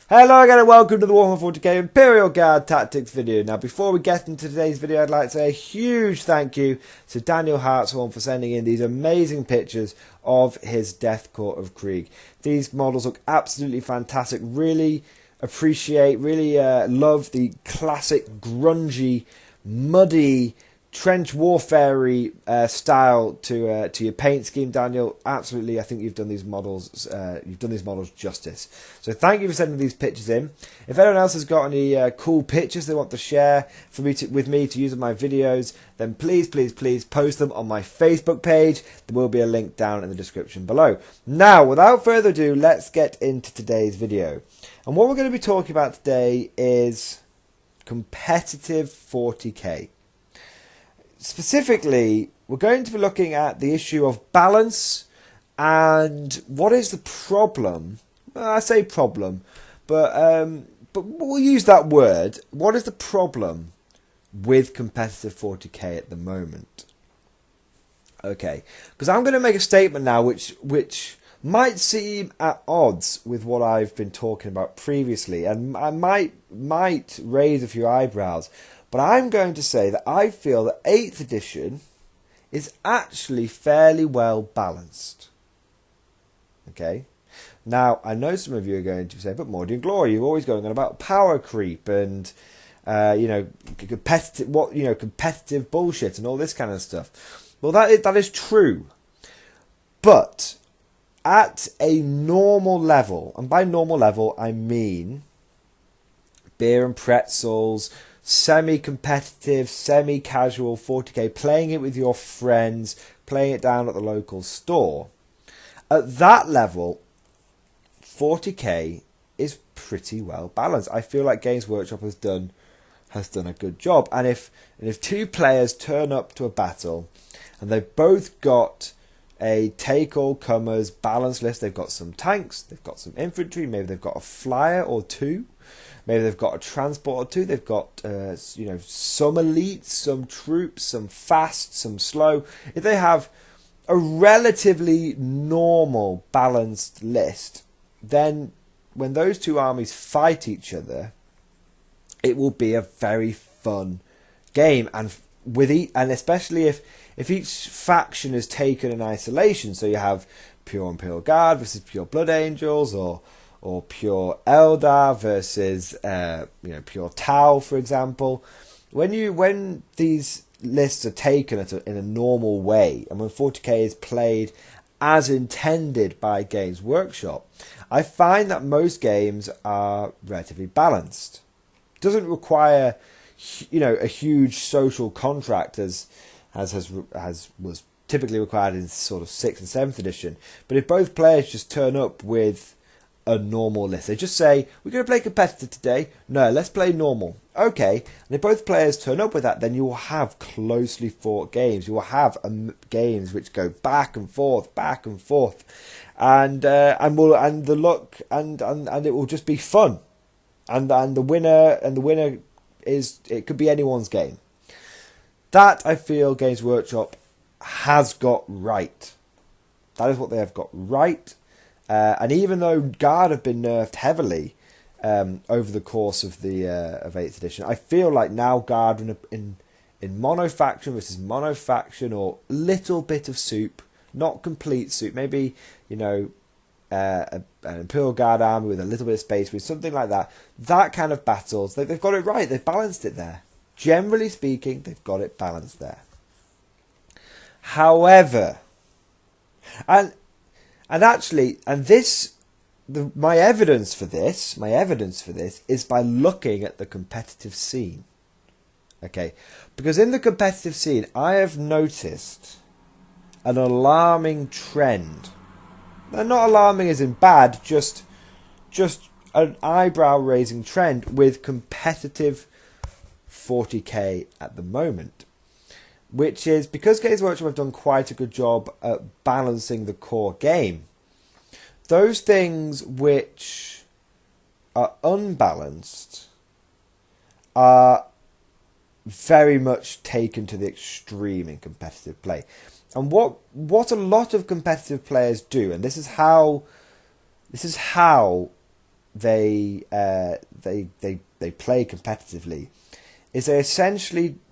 Hello again and welcome to the Warhammer 40k Imperial Guard Tactics video. Now before we get into today's video, I'd like to say a huge thank you to Daniel Hartshorn for sending in these amazing pictures of his Death Court of Krieg. These models look absolutely fantastic. Really love the classic grungy, muddy, trench warfare style to your paint scheme, Daniel. Absolutely, I think you've done these models justice. So thank you for sending these pictures in. If anyone else has got any cool pictures they want to share with me to use in my videos, then please post them on my Facebook page. There will be a link down in the description below. Now, without further ado, let's get into today's video. And what we're going to be talking about today is competitive 40k. Specifically, we're going to be looking at the issue of balance and what is the problem. Well, I say problem, but we'll use that word. What is the problem with competitive 40k at the moment? Okay, because I'm going to make a statement now which might seem at odds with what I've been talking about previously, and I might raise a few eyebrows. But I'm going to say that I feel that 8th edition is actually fairly well balanced. Okay? Now, I know some of you are going to say, but Mordian Glory, you're always going on about power creep and, competitive bullshit and all this kind of stuff. Well, that is true. But at a normal level, and by normal level, I mean beer and pretzels, semi-competitive, semi-casual 40k, playing it with your friends, playing it down at the local store. At that level, 40k is pretty well balanced. I feel like Games Workshop has done a good job. And if two players turn up to a battle and they've both got a take all comers balanced list, they've got some tanks, they've got some infantry, maybe they've got a flyer or two, maybe they've got a transport or two, they've got some elites, some troops, some fast, some slow. If they have a relatively normal balanced list, then when those two armies fight each other, it will be a very fun game. And especially if each faction is taken in isolation, so you have pure Imperial Guard versus pure Blood Angels, or pure Eldar versus pure Tau, for example. When these lists are taken in a normal way, and when 40k is played as intended by Games Workshop, I find that most games are relatively balanced. It doesn't require a huge social contract as was typically required in sort of 6th and 7th edition. But if both players just turn up with a normal list, they just say, we're going to play competitive today. No, let's play normal. Okay, and if both players turn up with that, then you will have closely fought games. You will have games which go back and forth, and it will just be fun. And the winner is, it could be anyone's game. That, I feel, Games Workshop has got right. That is what they have got right. And even though Guard have been nerfed heavily over the course of the of 8th edition, I feel like now Guard in mono-faction versus mono-faction, or little bit of soup, not complete soup, maybe an Imperial Guard army with a little bit of space, with something like that. That kind of battles, they've got it right. They've balanced it there. Generally speaking, they've got it balanced there. However, my evidence for this is by looking at the competitive scene. Okay, because in the competitive scene, I have noticed an alarming trend. Now, not alarming as in bad, just an eyebrow-raising trend with competitive 40k at the moment, which is because Games Workshop have done quite a good job at balancing the core game. Those things which are unbalanced are very much taken to the extreme in competitive play. And what a lot of competitive players do, and this is how they play competitively is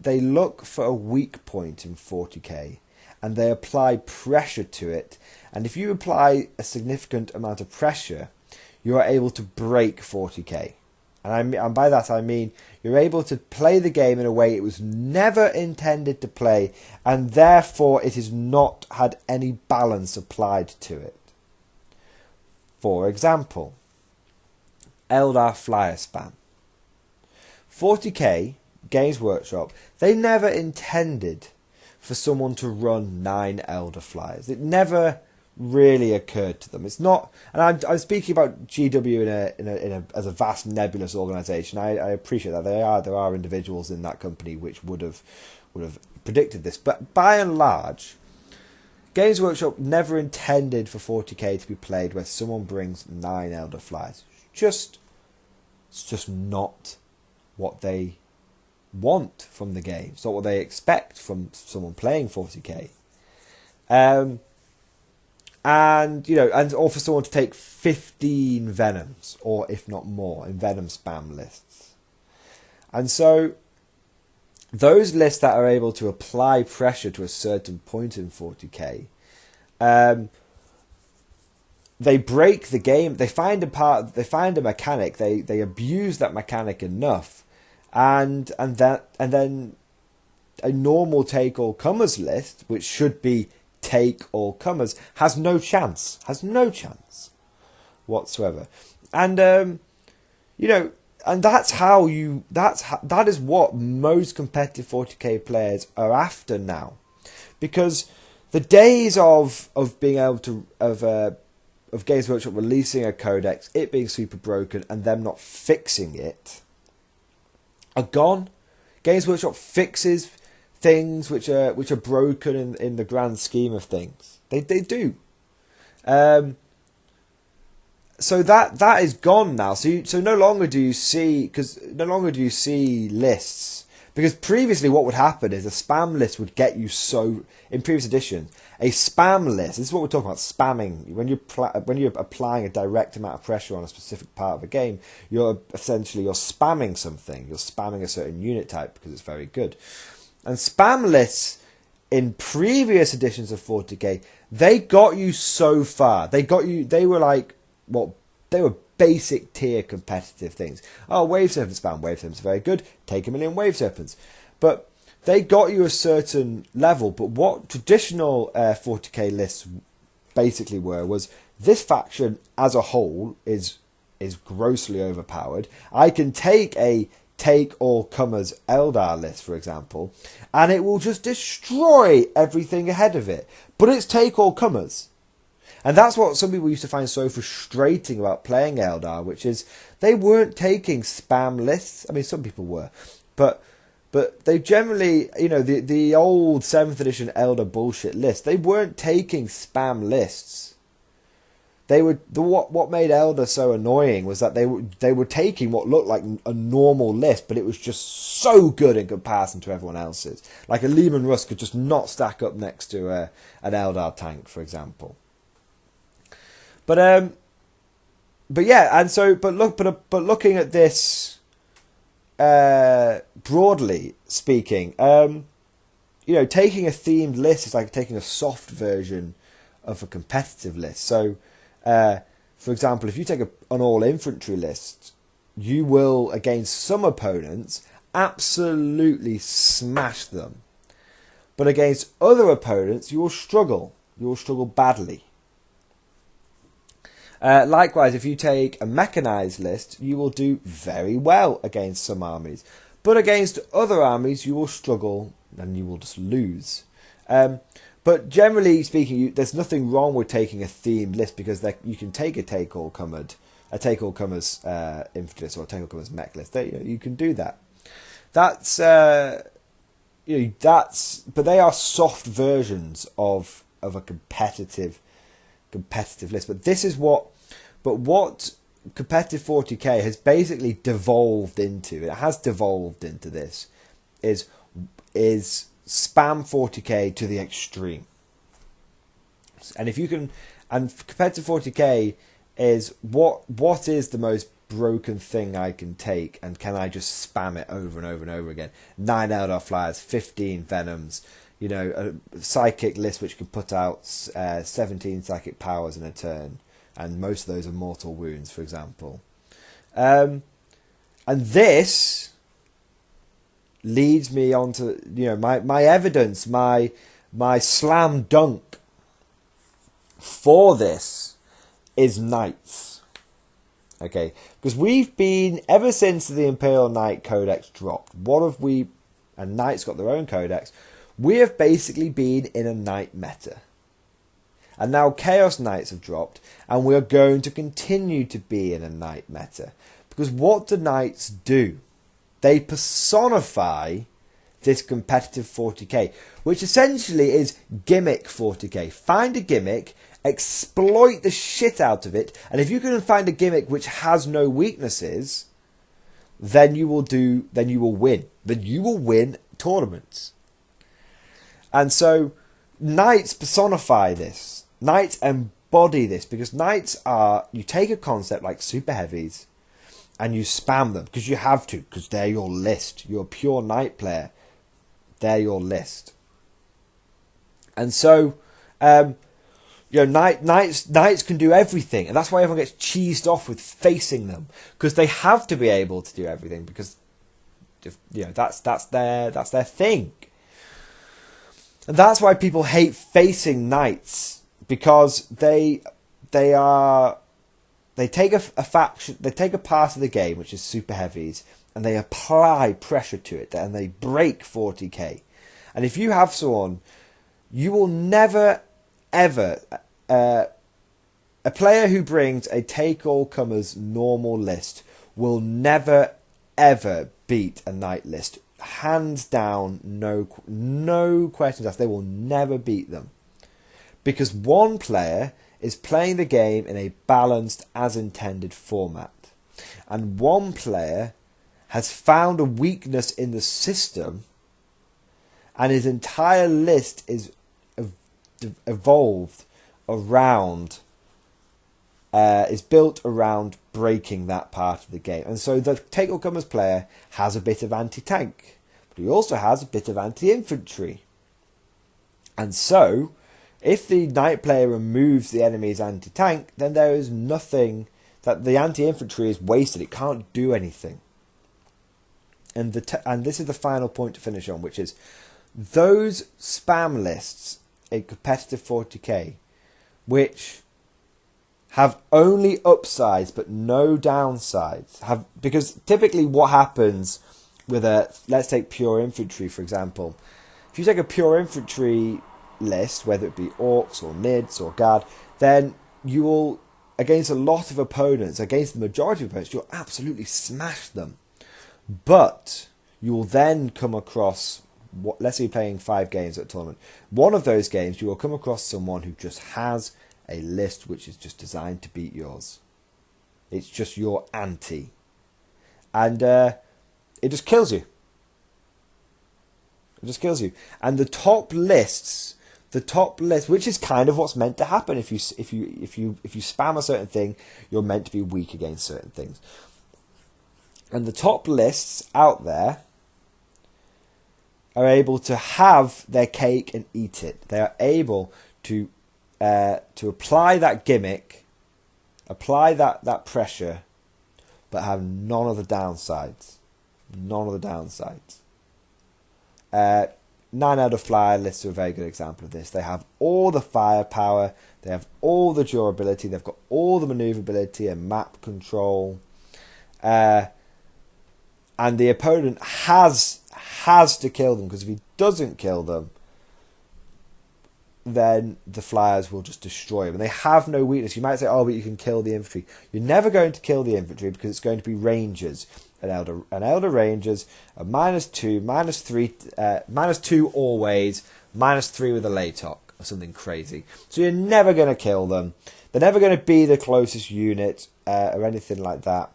they look for a weak point in 40k and they apply pressure to it. And if you apply a significant amount of pressure, you are able to break 40k. And by that I mean you're able to play the game in a way it was never intended to play, and therefore it has not had any balance applied to it. For example, Eldar Flyer Spam. 40k, Games Workshop, they never intended for someone to run 9 Elder Flyers. It never really occurred to them. It's not, and I'm speaking about GW as a vast nebulous organisation. I appreciate that there are individuals in that company which would have predicted this, but by and large, Games Workshop never intended for 40k to be played where someone brings 9 Elder Flyers. It's just not what they want from the game. It's not what they expect from someone playing 40k. Or for someone to take 15 Venoms, or if not more, in Venom spam lists. And so, those lists that are able to apply pressure to a certain point in 40k, they break the game. They find a mechanic. They abuse that mechanic enough, and then a normal take all comers list, which should be take all comers, has no chance whatsoever. And and that is what most competitive 40k players are after now, because the days of being able to of Games Workshop releasing a codex, it being super broken, and them not fixing it are gone. Games Workshop fixes things which are broken in the grand scheme of things. They do. So that is gone now. So no longer do you see lists. Because previously what would happen is a spam list would get you in previous editions, a spam list, this is what we're talking about, spamming. When you're applying a direct amount of pressure on a specific part of a game, you're spamming something. You're spamming a certain unit type because it's very good. And spam lists in previous editions of 40k, they got you so far. They were basic tier competitive things. Oh, Wave Serpent spam. Wave Serpent's very good. Take 1,000,000 Wave Serpents. But they got you a certain level. But what traditional 40k lists basically was this faction as a whole is grossly overpowered. I can take all comers Eldar list, for example, and it will just destroy everything ahead of it. But it's take all comers. And that's what some people used to find so frustrating about playing Eldar, which is they weren't taking spam lists. I mean, some people were, but they generally, the old 7th edition Eldar bullshit list, they weren't taking spam lists. What made Eldar so annoying was that they were taking what looked like a normal list, but it was just so good in comparison to everyone else's. Like a Lehman Russ could just not stack up next to an Eldar tank, for example. But yeah, and so looking at this broadly speaking, taking a themed list is like taking a soft version of a competitive list. So, for example, if you take an all infantry list, you will, against some opponents, absolutely smash them. But against other opponents, you will struggle. You will struggle badly. Likewise, if you take a mechanized list, you will do very well against some armies. But against other armies, you will struggle and you will just lose. But generally speaking, there's nothing wrong with taking a themed list, because you can take a take all comers infantry list or a take all comers mech list. You can do that. But they are soft versions of a competitive list. But what competitive 40k has basically devolved into, this, is spam 40k to the extreme. And competitive 40k is what is the most broken thing I can take, and can I just spam it over and over and over again? 9 Eldar Flyers, 15 Venoms, a psychic list which can put out 17 psychic powers in a turn, and most of those are mortal wounds, for example. And this leads me on to my evidence, my slam dunk for this is knights. Okay, because we've been, ever since the Imperial Knight Codex dropped, and Knights got their own codex, we have basically been in a Knight meta. And now Chaos Knights have dropped, and we are going to continue to be in a Knight meta. Because what do Knights do? They personify this competitive 40k, which essentially is gimmick 40k. Find a gimmick, exploit the shit out of it, and if you can find a gimmick which has no weaknesses, then you will win. Then you will win tournaments. And so Knights personify this. Knights embody this, because Knights are, you take a concept like super heavies and you spam them because you have to, because they're your list. You're a pure Knight player. They're your list. And so Knights can do everything, and that's why everyone gets cheesed off with facing them, because they have to be able to do everything, because that's their thing, and that's why people hate facing Knights, because they take a faction, they take a part of the game which is super heavies, and they apply pressure to it, and they break 40k. And if you have someone, you will never ever, a player who brings a take-all-comers normal list will never ever beat a Knight list. Hands down, no questions asked. They will never beat them, because one player is playing the game in a balanced, as intended format, and one player has found a weakness in the system, and his entire list is evolved around, is built around breaking that part of the game. And so the take-all-comers player has a bit of anti-tank, but he also has a bit of anti-infantry. And so if the Knight player removes the enemy's anti-tank, then there is nothing, that the anti-infantry is wasted. It can't do anything. And this is the final point to finish on, which is those spam lists in competitive 40k, which have only upsides but no downsides, because typically what happens with let's take pure infantry for example. If you take a pure infantry list, whether it be orcs or nids or guard, then you will, against a lot of opponents, against the majority of opponents, you'll absolutely smash them. But you will then come across, let's say you're playing 5 games at a tournament. One of those games, you will come across someone who just has a list which is just designed to beat yours. It's just your anti. And it just kills you. It just kills you. And the top list, which is kind of what's meant to happen. If you spam a certain thing, you're meant to be weak against certain things. And the top lists out there are able to have their cake and eat it. They are able to apply that gimmick, apply that pressure, but have none of the downsides. None of the downsides. 9 Eldar Flyer lists are a very good example of this. They have all the firepower, they have all the durability, they've got all the maneuverability and map control, and the opponent has to kill them, because if he doesn't kill them, then the Flyers will just destroy them. And they have no weakness. You might say, oh, but you can kill the infantry. You're never going to kill the infantry, because it's going to be Rangers. An Elder Rangers are -2, -3, -2 always, -3 with a Laytok or something crazy. So you're never going to kill them. They're never going to be the closest unit or anything like that.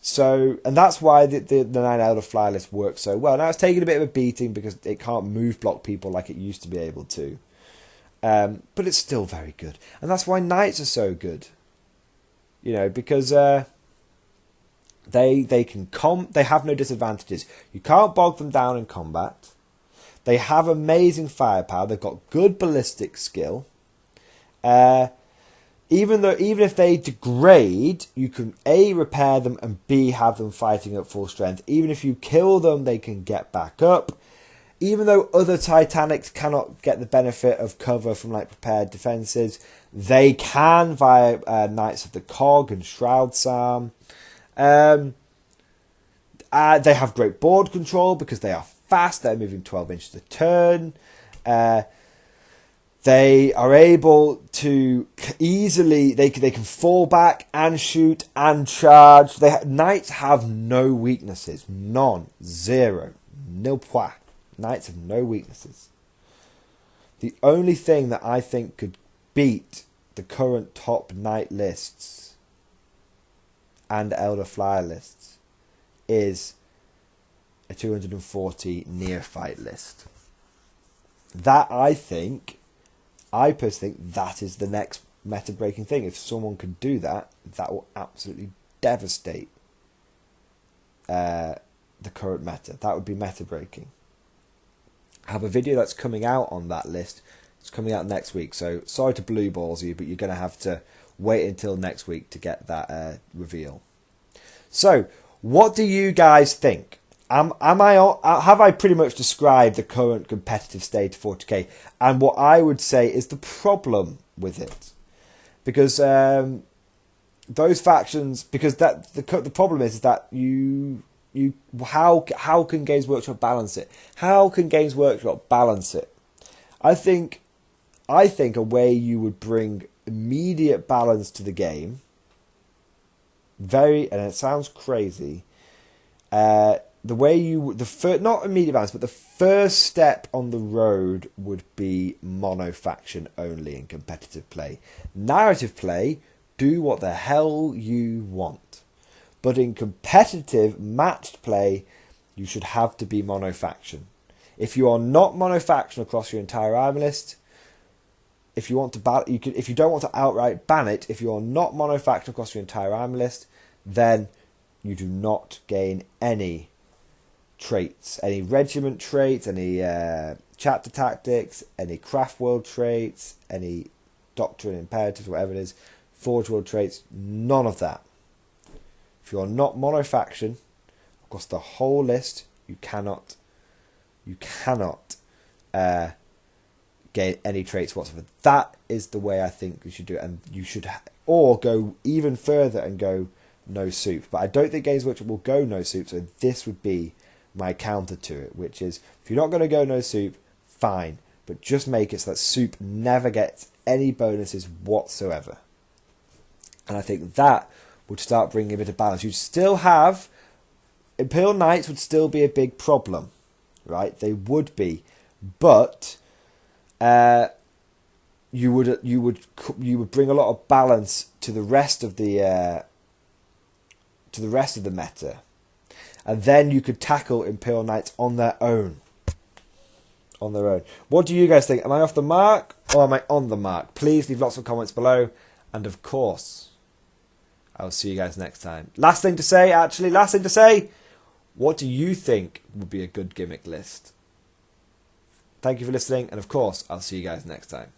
So, and that's why the 9 Elder Flyer list works so well. Now it's taking a bit of a beating because it can't move block people like it used to be able to. But it's still very good. And that's why Knights are so good. You know, because they have no disadvantages. You can't bog them down in combat. They have amazing firepower. They've got good ballistic skill. Even if they degrade, you can A, repair them, and B, have them fighting at full strength. Even if you kill them, they can get back up. Even though other Titanics cannot get the benefit of cover from like prepared defences, they can via Knights of the Cog and Shroud Psalm. They have great board control because they are fast. They're moving 12 inches a turn. They are able to easily, they can fall back and shoot and charge. Knights have no weaknesses. None. Zero. Nil point. Knights have no weaknesses. The only thing that I think could beat the current top knight lists and Elder Flyer lists is a 240 neophyte list. That I personally think that is the next meta breaking thing. If someone can do that, that will absolutely devastate the current meta. That would be meta breaking. I have a video that's coming out on that list. It's coming out next week, so sorry to blue balls you, but you're going to have to wait until next week to get that reveal. So, what do you guys think? Have I pretty much described the current competitive state of 40k and what I would say is the problem with it? Because those factions, because the problem is that how can Games Workshop balance it? How can Games Workshop balance it? I think a way you would bring immediate balance to the game, and it sounds crazy, not immediate balance, but the first step on the road would be mono-faction only in competitive play. Narrative play, do what the hell you want. But in competitive matched play, you should have to be mono-faction. If you are not mono-faction across your entire army list, if you don't want to outright ban it, if you are not mono-faction across your entire army list, then you do not gain any traits, any regiment traits, any chapter tactics, any craft world traits, any doctrine imperatives, whatever it is, forge world traits, none of that. If you are not mono-faction across the whole list, you cannot gain any traits whatsoever. That is the way I think you should do it, and you should or go even further and go no soup. But I don't think Games Workshop will go no soup, so this would be my counter to it, which is if you're not going to go no soup, fine, but just make it so that soup never gets any bonuses whatsoever. And I think that would start bringing a bit of balance. You'd still have Imperial Knights would still be a big problem, right? They would be, but you would bring a lot of balance to the rest of the meta, and then you could tackle Imperial Knights on their own. What do you guys think? Am I off the mark or am I on the mark? Please leave lots of comments below, and of course, I'll see you guys next time. Last thing to say. What do you think would be a good gimmick list? Thank you for listening, and of course, I'll see you guys next time.